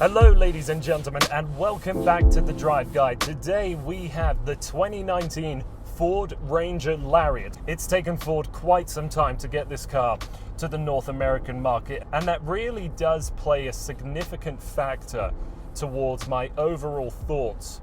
Hello ladies and gentlemen, and welcome back to the Drive Guide. Today we have the 2019 Ford Ranger Lariat. It's taken Ford quite some time to get this car to the North American market, and that really does play a significant factor towards my overall thoughts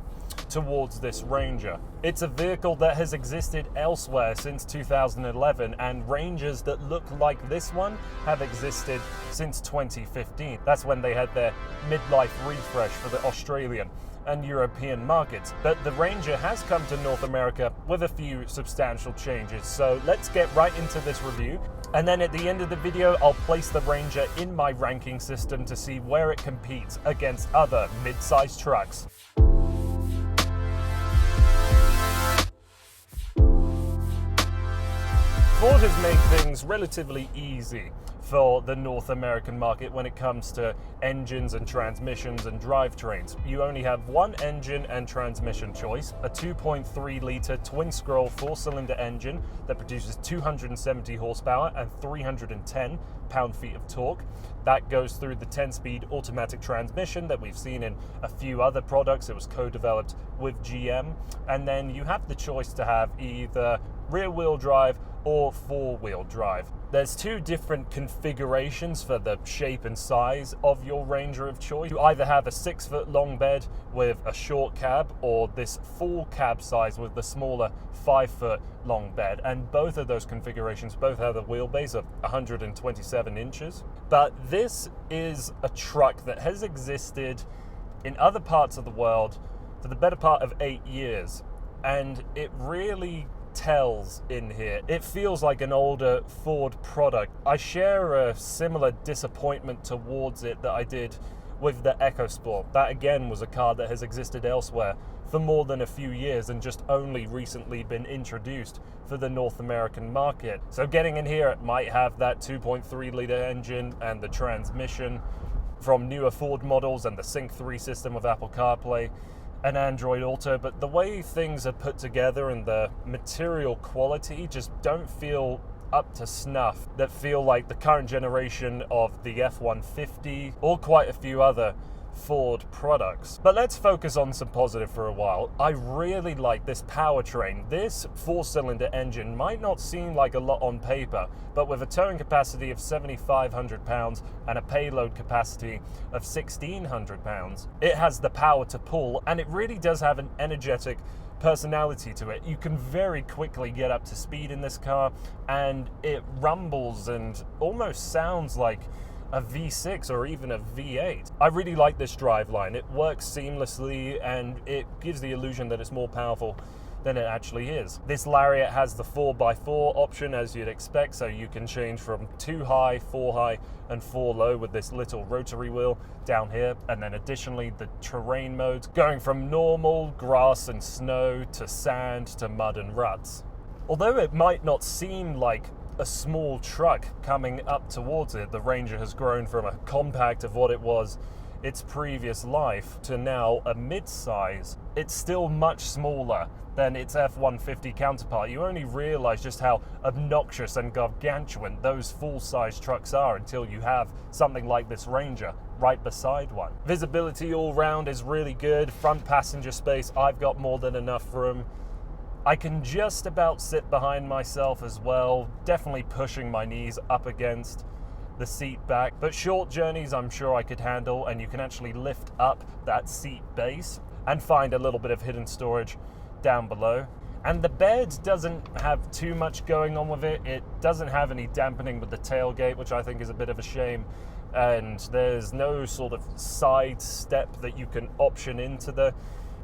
towards this Ranger. It's a vehicle that has existed elsewhere since 2011, and Rangers that look like this one have existed since 2015. That's when they had their midlife refresh for the Australian and European markets. But the Ranger has come to North America with a few substantial changes. So let's get right into this review. And then at the end of the video, I'll place the Ranger in my ranking system to see where it competes against other mid-sized trucks. Ford has made things relatively easy for the North American market when it comes to engines and transmissions and drivetrains. You only have one engine and transmission choice, a 2.3 litre twin-scroll four-cylinder engine that produces 270 horsepower and 310 pound-feet of torque. That goes through the 10-speed automatic transmission that we've seen in a few other products. It was co-developed with GM. And then you have the choice to have either rear-wheel drive or four-wheel drive. There's two different configurations for the shape and size of your Ranger of choice. You either have a 6-foot long bed with a short cab, or this full cab size with the smaller 5-foot long bed. And both of those configurations both have a wheelbase of 127 inches. But this is a truck that has existed in other parts of the world for the better part of 8 years. And it really tells in here. It feels like an older Ford product. I share a similar disappointment towards it that I did with the EcoSport. That again was a car that has existed elsewhere for more than a few years and just only recently been introduced for the North American market. So getting in here, it might have that 2.3 litre engine and the transmission from newer Ford models and the Sync 3 system with Apple CarPlay and Android Auto, but the way things are put together and the material quality just don't feel up to snuff, that feel like the current generation of the F-150 or quite a few other Ford products. But let's focus on some positive for a while. I really like this powertrain. This four-cylinder engine might not seem like a lot on paper, but with a towing capacity of 7,500 pounds and a payload capacity of 1,600 pounds, it has the power to pull, and it really does have an energetic personality to it. You can very quickly get up to speed in this car, and it rumbles and almost sounds like a V6 or even a V8. I really like this driveline. It works seamlessly and it gives the illusion that it's more powerful than it actually is. This Lariat has the 4x4 option, as you'd expect, so you can change from 2 high, 4 high and 4 low with this little rotary wheel down here, and then additionally the terrain modes going from normal, grass and snow, to sand, to mud and ruts. Although it might not seem like a small truck coming up towards it, the Ranger has grown from a compact of what it was its previous life to now a mid-size. It's still much smaller than its F-150 counterpart. You only realize just how obnoxious and gargantuan those full-size trucks are until you have something like this Ranger right beside one. Visibility all round is really good. Front passenger space, I've got more than enough room. I can just about sit behind myself as well, definitely pushing my knees up against the seat back, but short journeys I'm sure I could handle, and you can actually lift up that seat base and find a little bit of hidden storage down below. And the bed doesn't have too much going on with it. It doesn't have any dampening with the tailgate, which I think is a bit of a shame. And there's no sort of side step that you can option into the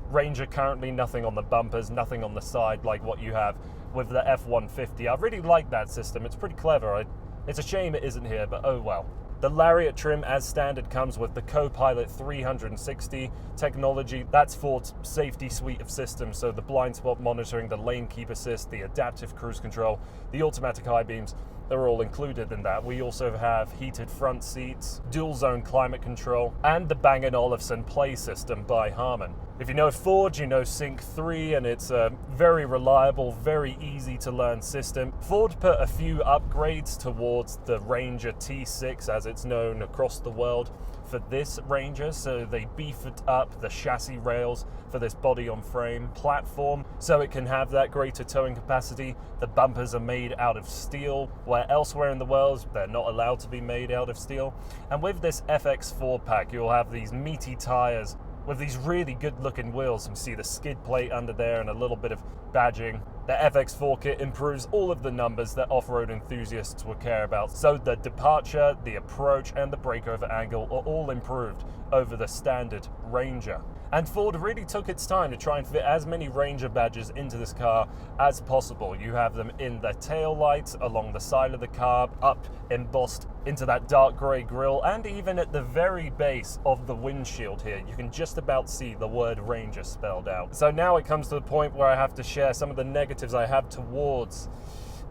Ranger currently. Nothing on the bumpers, nothing on the side like what you have with the F-150. I really like that system. It's pretty clever. It's a shame it isn't here, but oh well. The Lariat trim as standard comes with the Co-Pilot 360 technology. That's Ford's safety suite of systems, so the blind spot monitoring, the lane keep assist, the adaptive cruise control, the automatic high beams, they're all included in that. We also have heated front seats, dual zone climate control, and the Bang & Olufsen Play system by Harman. If you know Ford, you know Sync 3, and it's a very reliable, very easy to learn system. Ford put a few upgrades towards the Ranger T6, as it's known across the world, for this Ranger, so they beefed up the chassis rails for this body-on-frame platform so it can have that greater towing capacity. The bumpers are made out of steel, where elsewhere in the world they're not allowed to be made out of steel. And with this FX4 pack, you'll have these meaty tires with these really good looking wheels. You can see the skid plate under there and a little bit of badging. The FX4 kit improves all of the numbers that off-road enthusiasts will care about. So the departure, the approach, and the breakover angle are all improved over the standard Ranger. And Ford really took its time to try and fit as many Ranger badges into this car as possible. You have them in the tail lights, along the side of the car, up embossed into that dark grey grille, and even at the very base of the windshield here, you can just about see the word Ranger spelled out. So now it comes to the point where I have to share some of the negatives I have towards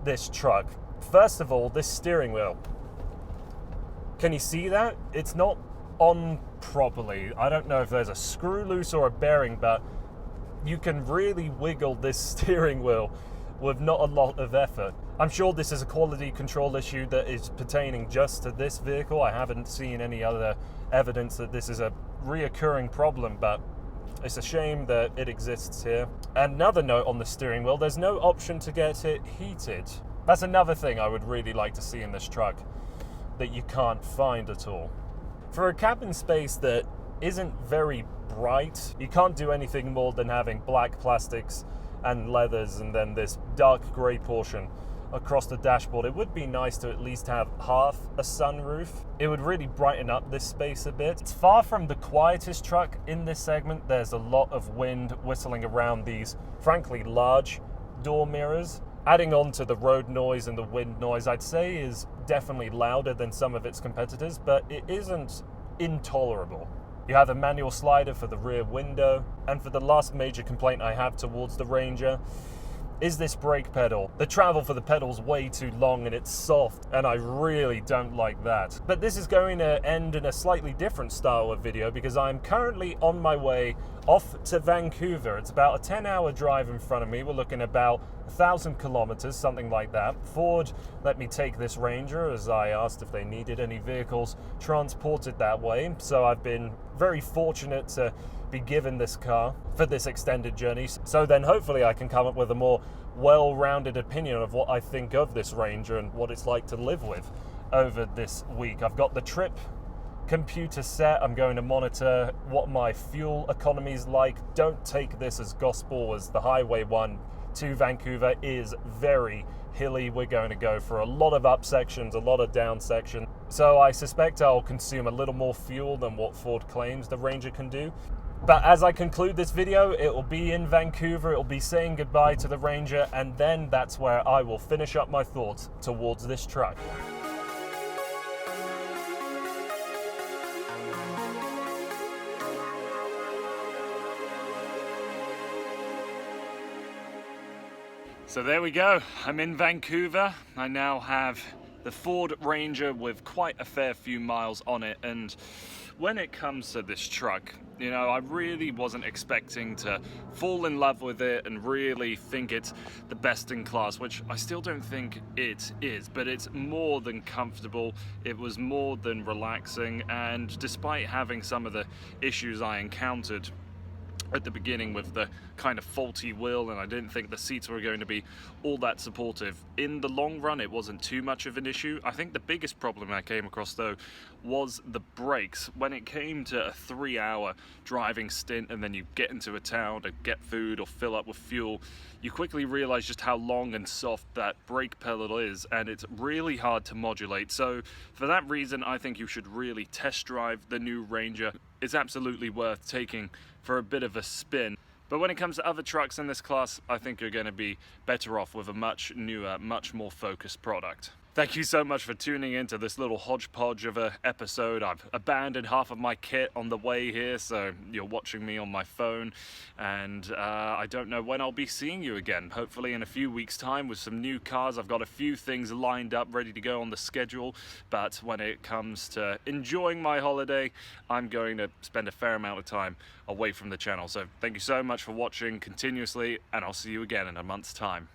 this truck. First of all, this steering wheel. Can you see that? It's not on properly. I don't know if there's a screw loose or a bearing, but you can really wiggle this steering wheel with not a lot of effort. I'm sure this is a quality control issue that is pertaining just to this vehicle. I haven't seen any other evidence that this is a reoccurring problem, but it's a shame that it exists here. Another note on the steering wheel, there's no option to get it heated. That's another thing I would really like to see in this truck that you can't find at all. For a cabin space that isn't very bright, you can't do anything more than having black plastics and leathers and then this dark grey portion across the dashboard. It would be nice to at least have half a sunroof. It would really brighten up this space a bit. It's far from the quietest truck in this segment. There's a lot of wind whistling around these, frankly, large door mirrors. Adding on to the road noise and the wind noise, I'd say is definitely louder than some of its competitors, but it isn't intolerable. You have a manual slider for the rear window, and for the last major complaint I have towards the Ranger is this brake pedal. The travel for the pedal's way too long and it's soft, and I really don't like that. But this is going to end in a slightly different style of video because I'm currently on my way off to Vancouver. It's about a 10-hour drive in front of me. We're looking about 1,000 kilometers, something like that. Ford let me take this Ranger as I asked if they needed any vehicles transported that way. So I've been very fortunate to be given this car for this extended journey. So then hopefully I can come up with a more well-rounded opinion of what I think of this Ranger and what it's like to live with over this week. I've got the trip computer set. I'm going to monitor what my fuel economy is like. Don't take this as gospel, as the Highway 1 to Vancouver is very hilly. We're going to go for a lot of up sections, a lot of down sections. So I suspect I'll consume a little more fuel than what Ford claims the Ranger can do. But as I conclude this video, it will be in Vancouver, it will be saying goodbye to the Ranger, and then that's where I will finish up my thoughts towards this truck. So there we go, I'm in Vancouver. I now have the Ford Ranger with quite a fair few miles on it, and when it comes to this truck, you know, I really wasn't expecting to fall in love with it and really think it's the best in class, which I still don't think it is, but it's more than comfortable. It was more than relaxing, and despite having some of the issues I encountered at the beginning with the kind of faulty wheel, and I didn't think the seats were going to be all that supportive, in the long run it wasn't too much of an issue. I think the biggest problem I came across though was the brakes. When it came to a 3-hour driving stint and then you get into a town to get food or fill up with fuel, you quickly realize just how long and soft that brake pedal is, and it's really hard to modulate. So for that reason, I think you should really test drive the new Ranger. It's absolutely worth taking for a bit of a spin. But when it comes to other trucks in this class, I think you're going to be better off with a much newer, much more focused product. Thank you so much for tuning in to this little hodgepodge of a episode. I've abandoned half of my kit on the way here, so you're watching me on my phone, and I don't know when I'll be seeing you again. Hopefully in a few weeks' time with some new cars. I've got a few things lined up, ready to go on the schedule, but when it comes to enjoying my holiday, I'm going to spend a fair amount of time away from the channel. So thank you so much for watching continuously, and I'll see you again in a month's time.